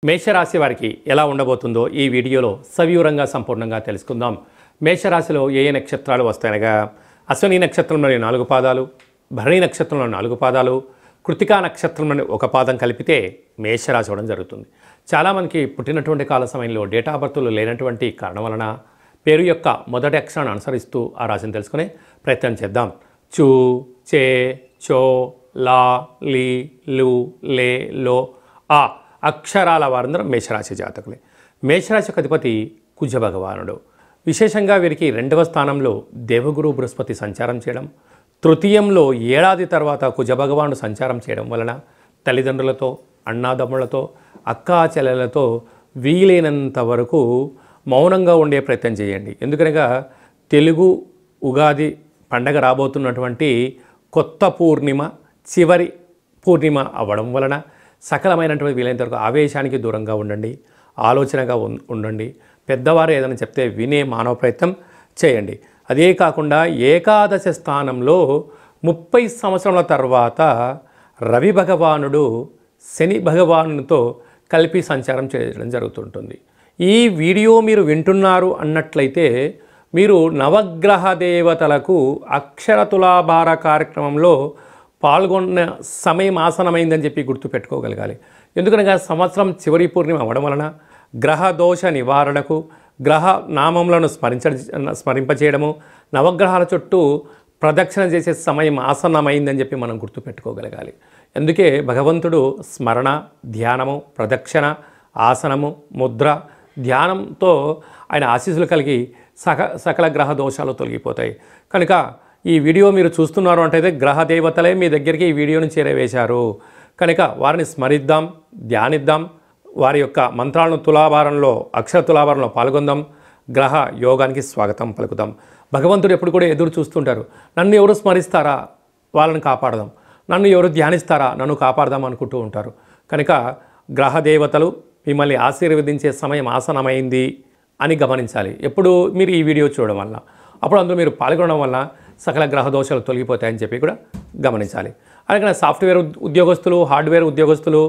మేషరాశి వారికి ఎలా ఉండబోతుందో ఈ వీడియోలో సవివరంగా సంపూర్ణంగా తెలుసుకుందాం. మేషరాశిలో ఏ ఏ నక్షత్రాలు వస్తాయనగా అశ్విని నక్షత్రంలోని 4 పాదాలు, భరణి నక్షత్రంలోని 4 పాదాలు, కృతికా నక్షత్రంలోని 1 పాదం కలిపితే మేషరాశి అవడం జరుగుతుంది. చాలామందికి పుట్టినటువంటి కాల సమయంలో డేట్ ఆఫ్ బర్త్లు లేనటువంటి కారణం వలన పేరు యొక్క మొదటి అక్షరాన్ని అనుసరిస్తూ ఆ రాశిని తెలుసుకునే ప్రయత్నం చేద్దాం. చూ, చే, చో, లా, లీ, లు, లే, లో, ఆ అక్షరాల వారందరూ మేషరాశి జాతకులే. మేషరాశి యొక్క అధిపతి కుజ భగవానుడు. విశేషంగా వీరికి 2వ స్థానంలో దేవగురు బృహస్పతి సంచారం చేయడం, తృతీయంలో ఏడాది తర్వాత కుజ భగవానుడు సంచారం చేయడం వలన తల్లిదండ్రులతో, అన్నాదమ్ములతో, అక్కా చెల్లెలతో వీలైనంత వరకు మౌనంగా ఉండే ప్రయత్నం చేయండి. ఎందుకనగా తెలుగు ఉగాది పండగ రాబోతున్నటువంటి కొత్త పూర్ణిమ చివరి పూర్ణిమ అవ్వడం వలన సకలమైనటువంటి వీలైనంత వరకు ఆవేశానికి దూరంగా ఉండండి, ఆలోచనగా ఉండండి. పెద్దవారు ఏదైనా చెప్తే వినే మానవ ప్రయత్నం చేయండి. అదే కాకుండా ఏకాదశ స్థానంలో 30 సంవత్సరాల తర్వాత రవి భగవానుడు శని భగవానునితో కలిపి సంచారం చేయడం జరుగుతుంటుంది. ఈ వీడియో మీరు వింటున్నారు అన్నట్లయితే మీరు నవగ్రహ దేవతలకు అక్షర తులాభార కార్యక్రమంలో పాల్గొన్న సమయం ఆసనమైందని చెప్పి గుర్తుపెట్టుకోగలగాలి. ఎందుకనగా సంవత్సరం చివరి పూర్ణిమ అవ్వడం వలన గ్రహ దోష నివారణకు గ్రహ నామములను స్మరింపచేయడము, నవగ్రహాల చుట్టూ ప్రదక్షిణ చేసే సమయం ఆసన్నమైందని చెప్పి మనం గుర్తుపెట్టుకోగలగాలి. అందుకే భగవంతుడు స్మరణ, ధ్యానము, ప్రదక్షిణ, ఆసనము, ముద్ర, ధ్యానంతో ఆయన ఆశీస్సులు కలిగి సకల గ్రహ దోషాలు తొలగిపోతాయి. కనుక ఈ వీడియో మీరు చూస్తున్నారు అంటే గ్రహ దేవతలే మీ దగ్గరికి ఈ వీడియోను చేరవేశారు. కనుక వారిని స్మరిద్దాం, ధ్యానిద్దాం, వారి యొక్క మంత్రాలను తులాభారంలో, అక్షర తులాభారంలో పాల్గొందాం. గ్రహ యోగానికి స్వాగతం పలుకుదాం. భగవంతుడు ఎప్పుడు కూడా ఎదురు చూస్తుంటారు. నన్ను ఎవరు స్మరిస్తారా, వాళ్ళని కాపాడదాం, నన్ను ఎవరు ధ్యానిస్తారా, నన్ను కాపాడదాం అనుకుంటూ ఉంటారు. కనుక గ్రహ దేవతలు మిమ్మల్ని ఆశీర్వదించే సమయం ఆసనమైంది అని గమనించాలి. ఎప్పుడు మీరు ఈ వీడియో చూడడం వల్ల, అప్పుడు అందులో మీరు పాల్గొనడం వల్ల సకల గ్రహ దోషాలు తొలగిపోతాయని చెప్పి కూడా గమనించాలి. అలాగనే సాఫ్ట్వేర్ ఉద్యోగస్తులు, హార్డ్వేర్ ఉద్యోగస్తులు,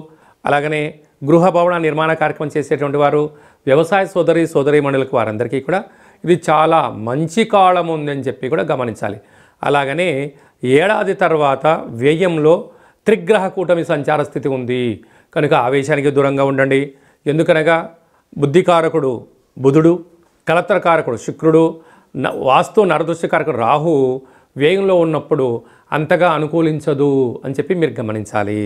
అలాగనే గృహ భవన నిర్మాణ కార్యక్రమం చేసేటువంటి వారు, వ్యవసాయ సోదరీమణులకు వారందరికీ కూడా ఇది చాలా మంచి కాలం ఉందని చెప్పి కూడా గమనించాలి. అలాగనే ఏడాది తర్వాత వ్యయంలో త్రిగ్రహ కూటమి సంచార స్థితి ఉంది. కనుక ఆవేశానికి దూరంగా ఉండండి. ఎందుకనగా బుద్ధికారకుడు బుధుడు, కలత్రకారకుడు శుక్రుడు, వాస్తు నరదృష్టికారకుడు రాహు వ్యయంలో ఉన్నప్పుడు అంతగా అనుకూలించదు అని చెప్పి మీరు గమనించాలి.